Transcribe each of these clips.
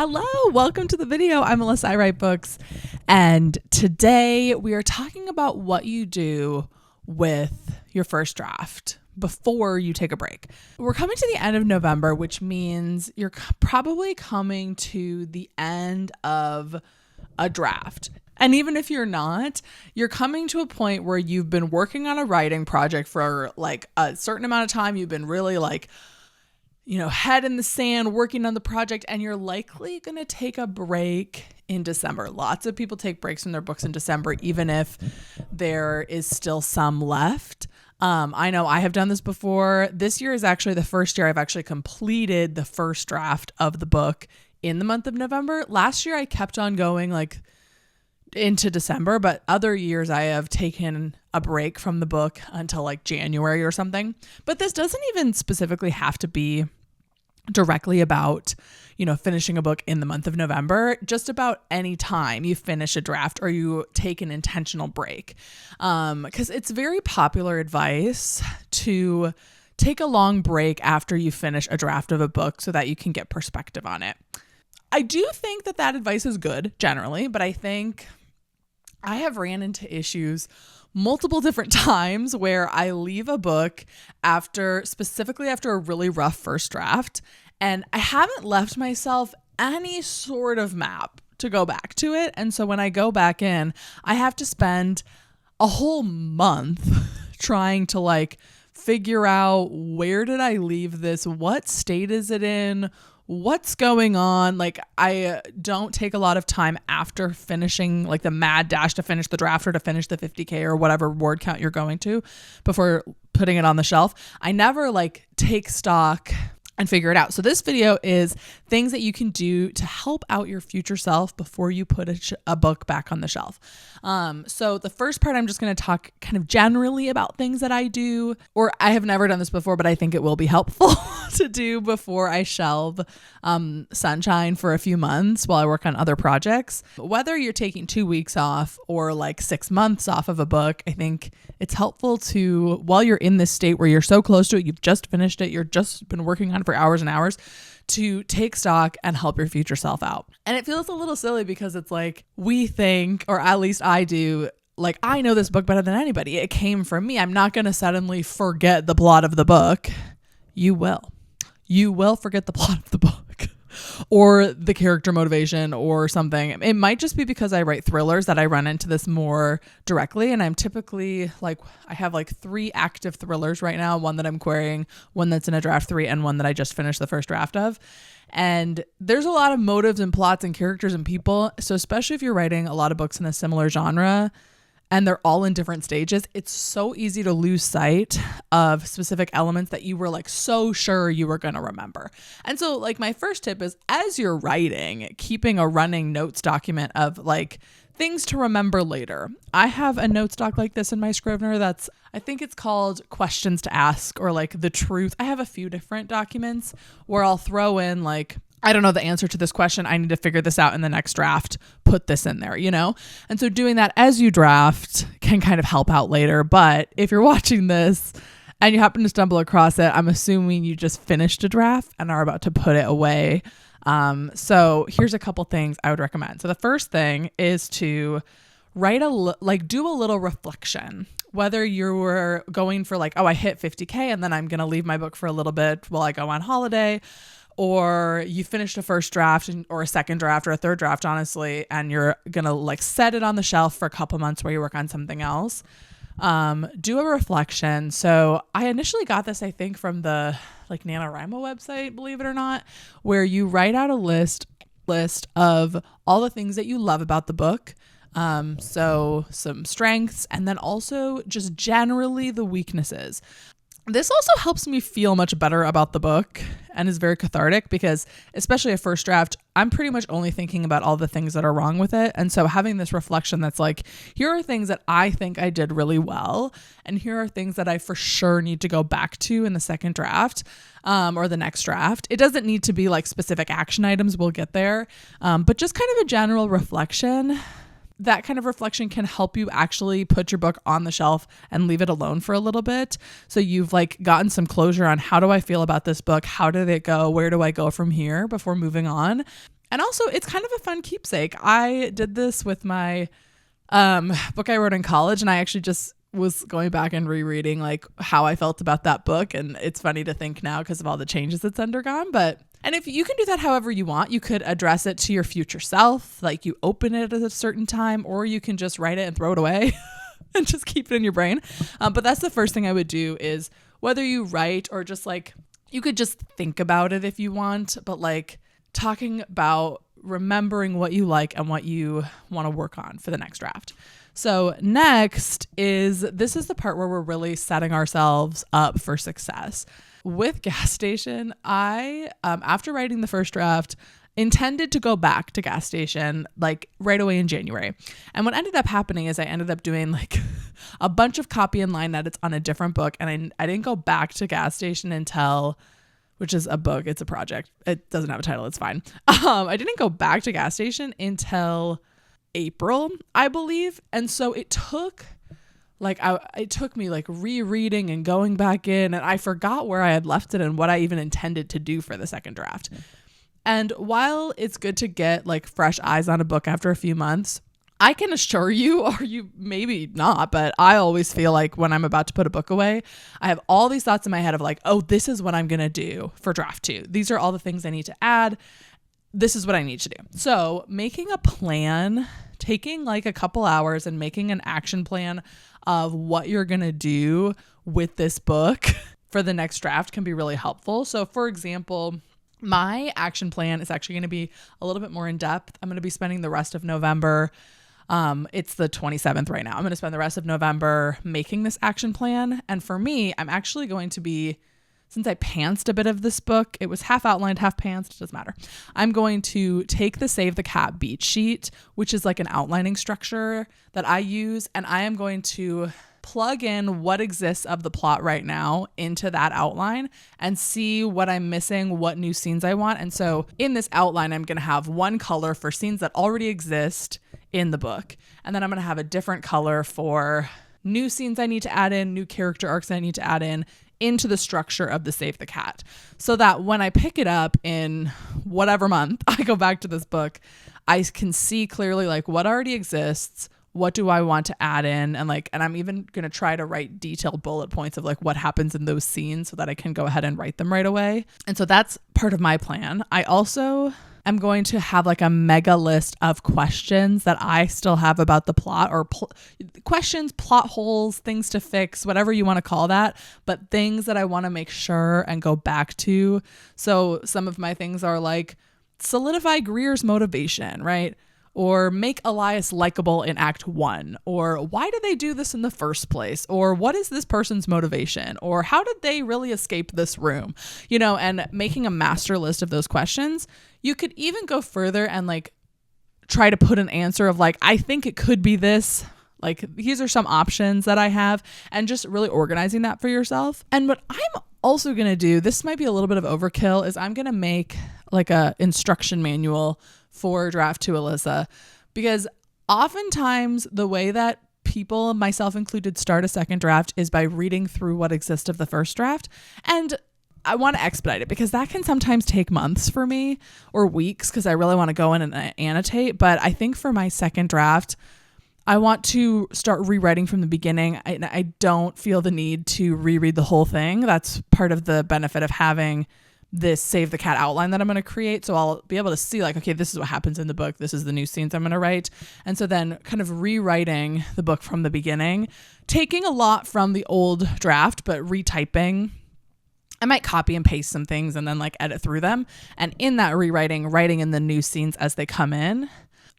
Hello, welcome to the video. I'm Melissa, I write books, and today we are talking about what you do with your first draft before you take a break. We're coming to the end of November, which means you're probably coming to the end of a draft. And even if you're not, you're coming to a point where you've been working on a writing project for like a certain amount of time. You've been really head in the sand working on the project, and you're likely going to take a break in December. Lots of people take breaks from their books in December, even if there is still some left. I know I have done this before. This year is actually the first year I've actually completed the first draft of the book in the month of November. Last year I kept on going into December, but other years I have taken a break from the book until January or something. But this doesn't even specifically have to be directly about, finishing a book in the month of November. Just about any time you finish a draft or you take an intentional break. Because it's very popular advice to take a long break after you finish a draft of a book so that you can get perspective on it. I do think that advice is good generally, but I think I have ran into issues multiple different times where I leave a book specifically after a really rough first draft, and I haven't left myself any sort of map to go back to it. And so when I go back in, I have to spend a whole month trying to figure out, where did I leave this? What state is it in? What's going on? I don't take a lot of time after finishing the mad dash to finish the draft or to finish the 50K or whatever word count you're going to before putting it on the shelf. I never take stock and figure it out. So this video is things that you can do to help out your future self before you put a book back on the shelf. So the first part, I'm just going to talk kind of generally about things that I do, or I have never done this before, but I think it will be helpful to do before I shelve Sunshine for a few months while I work on other projects. Whether you're taking 2 weeks off or 6 months off of a book, I think it's helpful to, while you're in this state where you're so close to it, you've just finished it, you've just been working on it for hours and hours, to take stock and help your future self out. And it feels a little silly because it's we think, or at least I do, I know this book better than anybody. It came from me. I'm not going to suddenly forget the plot of the book. You will. You will forget the plot of the book or the character motivation or something. It might just be because I write thrillers that I run into this more directly. And I'm typically I have 3 active thrillers right now, one that I'm querying, one that's in a draft 3, and one that I just finished the first draft of. And there's a lot of motives and plots and characters and people. So especially if you're writing a lot of books in a similar genre, and they're all in different stages, it's so easy to lose sight of specific elements that you were so sure you were going to remember. And so my first tip is, as you're writing, keeping a running notes document of things to remember later. I have a notes doc like this in my Scrivener I think it's called Questions to Ask, or the truth. I have a few different documents where I'll throw in I don't know the answer to this question. I need to figure this out in the next draft. Put this in there, And so doing that as you draft can kind of help out later. But if you're watching this and you happen to stumble across it, I'm assuming you just finished a draft and are about to put it away. So here's a couple things I would recommend. So the first thing is to write do a little reflection. Whether you're going for I hit 50K and then I'm going to leave my book for a little bit while I go on holiday, or you finished a first draft or a second draft or a third draft, honestly, and you're going to set it on the shelf for a couple months while you work on something else. Do a reflection. So I initially got this, I think, from the NaNoWrimo website, believe it or not, where you write out a list of all the things that you love about the book. So some strengths, and then also just generally the weaknesses. This also helps me feel much better about the book and is very cathartic because, especially a first draft, I'm pretty much only thinking about all the things that are wrong with it. And so having this reflection that's here are things that I think I did really well, and here are things that I for sure need to go back to in the second draft, or the next draft. It doesn't need to be specific action items. We'll get there. But just kind of a general reflection. That kind of reflection can help you actually put your book on the shelf and leave it alone for a little bit. So you've gotten some closure on, how do I feel about this book? How did it go? Where do I go from here before moving on? And also it's kind of a fun keepsake. I did this with my book I wrote in college, and I actually just was going back and rereading like how I felt about that book. And it's funny to think now because of all the changes it's undergone. And if you can do that however you want, you could address it to your future self, like you open it at a certain time, or you can just write it and throw it away and just keep it in your brain. But that's the first thing I would do, is whether you write or just like, you could just think about it if you want, but like talking about remembering what you like and what you want to work on for the next draft. So next this is the part where we're really setting ourselves up for success. With Gas Station, I, after writing the first draft, intended to go back to Gas Station like right away in January. And what ended up happening is I ended up doing like a bunch of copy and line edits on a different book. And I didn't go back to Gas Station until, which is a book, it's a project. It doesn't have a title, it's fine. I didn't go back to Gas Station until April, I believe. And so it took me like rereading and going back in, and I forgot where I had left it and what I even intended to do for the second draft. And while it's good to get like fresh eyes on a book after a few months, I can assure you, or you maybe not, but I always feel like when I'm about to put a book away, I have all these thoughts in my head of like, oh, this is what I'm going to do for draft 2. These are all the things I need to add. This is what I need to do. So making a plan, taking like a couple hours and making an action plan of what you're going to do with this book for the next draft can be really helpful. So for example, my action plan is actually going to be a little bit more in depth. I'm going to be spending the rest of November. It's the 27th right now. I'm going to spend the rest of November making this action plan. And for me, I'm actually going to be, since I pantsed a bit of this book, it was half outlined, half pantsed, it doesn't matter. I'm going to take the Save the Cat beat sheet, which is like an outlining structure that I use, and I am going to plug in what exists of the plot right now into that outline and see what I'm missing, what new scenes I want. And so in this outline, I'm going to have one color for scenes that already exist in the book. And then I'm going to have a different color for new scenes I need to add in, new character arcs I need to add in into the structure of the Save the Cat. So that when I pick it up in whatever month I go back to this book, I can see clearly like what already exists, what do I want to add in, and I'm even going to try to write detailed bullet points of like what happens in those scenes so that I can go ahead and write them right away. And so that's part of my plan. I also am going to have like a mega list of questions that I still have about the plot, or questions, plot holes, things to fix, whatever you want to call that, but things that I want to make sure and go back to. So some of my things are like solidify Greer's motivation, right? Or make Elias likable in Act 1, or why did they do this in the first place, or what is this person's motivation, or how did they really escape this room, and making a master list of those questions. You could even go further and like try to put an answer of like, I think it could be this, like these are some options that I have, and just really organizing that for yourself. And what I'm also going to do, this might be a little bit of overkill, is I'm going to make like a instruction manual for draft 2, Alyssa, because oftentimes the way that people, myself included, start a second draft is by reading through what exists of the first draft. And I want to expedite it because that can sometimes take months for me, or weeks, because I really want to go in and annotate. But I think for my second draft, I want to start rewriting from the beginning. I don't feel the need to reread the whole thing. That's part of the benefit of having this Save the Cat outline that I'm going to create. So I'll be able to see like, okay, this is what happens in the book. This is the new scenes I'm going to write. And so then kind of rewriting the book from the beginning, taking a lot from the old draft, but retyping. I might copy and paste some things and then like edit through them. And in that rewriting, writing in the new scenes as they come in,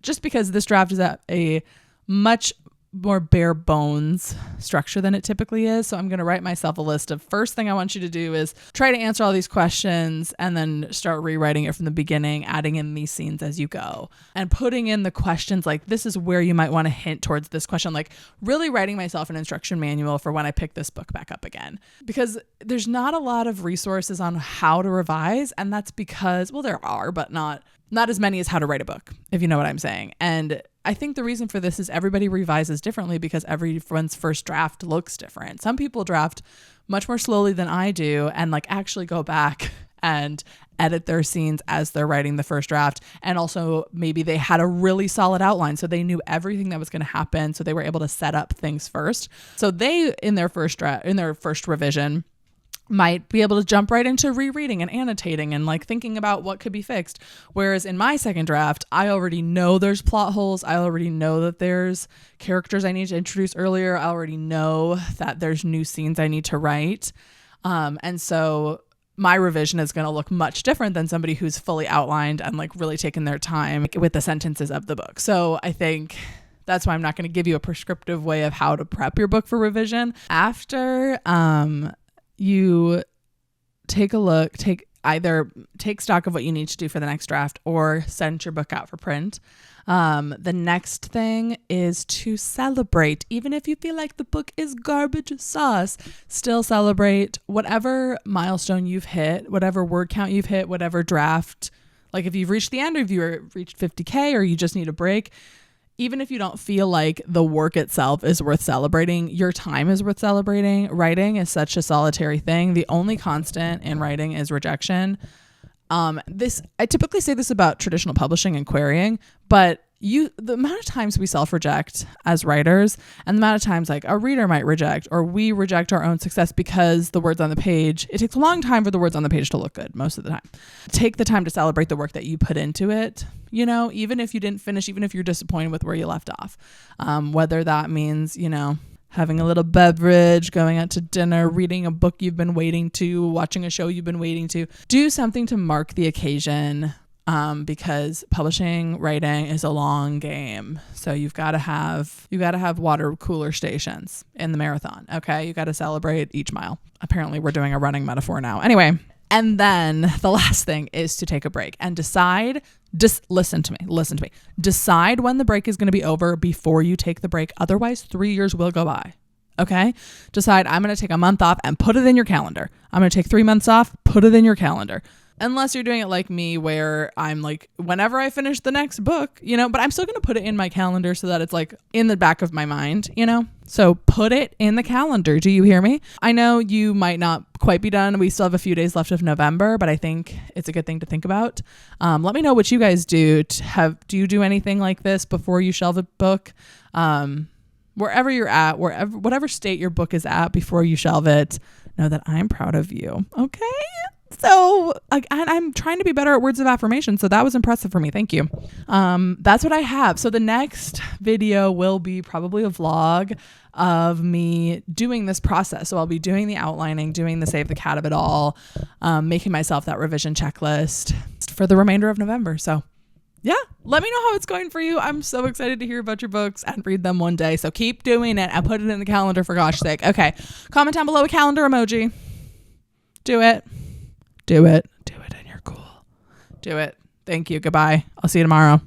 just because this draft is at a much more bare bones structure than it typically is. So I'm going to write myself a list of first thing I want you to do is try to answer all these questions and then start rewriting it from the beginning, adding in these scenes as you go and putting in the questions. Like this is where you might want to hint towards this question, like really writing myself an instruction manual for when I pick this book back up again, because there's not a lot of resources on how to revise. And that's because, well, there are, but not as many as how to write a book, if you know what I'm saying. And I think the reason for this is everybody revises differently because everyone's first draft looks different. Some people draft much more slowly than I do and like actually go back and edit their scenes as they're writing the first draft. And also maybe they had a really solid outline, so they knew everything that was going to happen, so they were able to set up things first. So they, in their first revision, might be able to jump right into rereading and annotating and like thinking about what could be fixed. Whereas in my second draft, I already know there's plot holes. I already know that there's characters I need to introduce earlier. I already know that there's new scenes I need to write. And so my revision is going to look much different than somebody who's fully outlined and like really taken their time with the sentences of the book. So I think that's why I'm not going to give you a prescriptive way of how to prep your book for revision. After you take a look, either take stock of what you need to do for the next draft or send your book out for print. The next thing is to celebrate. Even if you feel like the book is garbage sauce, still celebrate whatever milestone you've hit, whatever word count you've hit, whatever draft. Like if you've reached the end, or if you reached 50K, or you just need a break, even if you don't feel like the work itself is worth celebrating, your time is worth celebrating. Writing is such a solitary thing. The only constant in writing is rejection. I typically say this about traditional publishing and querying, but the amount of times we self-reject as writers, and the amount of times like a reader might reject, or we reject our own success because the words on the page, it takes a long time for the words on the page to look good most of the time. Take the time to celebrate the work that you put into it, even if you didn't finish, even if you're disappointed with where you left off. Whether that means, having a little beverage, going out to dinner, reading a book you've been waiting to, watching a show you've been waiting to. Do something to mark the occasion, because publishing, writing is a long game. So you've got to have water cooler stations in the marathon. Okay. You got to celebrate each mile. Apparently we're doing a running metaphor now. Anyway. And then the last thing is to take a break and decide, just listen to me. Decide when the break is going to be over before you take the break. Otherwise 3 years will go by. Okay. Decide, I'm going to take a month off and put it in your calendar. I'm going to take 3 months off, put it in your calendar. Unless you're doing it like me, where I'm like, whenever I finish the next book, but I'm still going to put it in my calendar so that it's like in the back of my mind, So put it in the calendar. Do you hear me? I know you might not quite be done. We still have a few days left of November, but I think it's a good thing to think about. Let me know what you guys do. Do you do anything like this before you shelve a book? Wherever you're at, whatever state your book is at before you shelve it, know that I'm proud of you. Okay. So I'm trying to be better at words of affirmation. So that was impressive for me. Thank you. That's what I have. So the next video will be probably a vlog of me doing this process. So I'll be doing the outlining, doing the save the cat of it all, making myself that revision checklist for the remainder of November. So yeah, let me know how it's going for you. I'm so excited to hear about your books and read them one day. So keep doing it and put it in the calendar for gosh sake. Okay. Comment down below a calendar emoji. Do it. Do it and you're cool. Do it. Thank you. Goodbye. I'll see you tomorrow.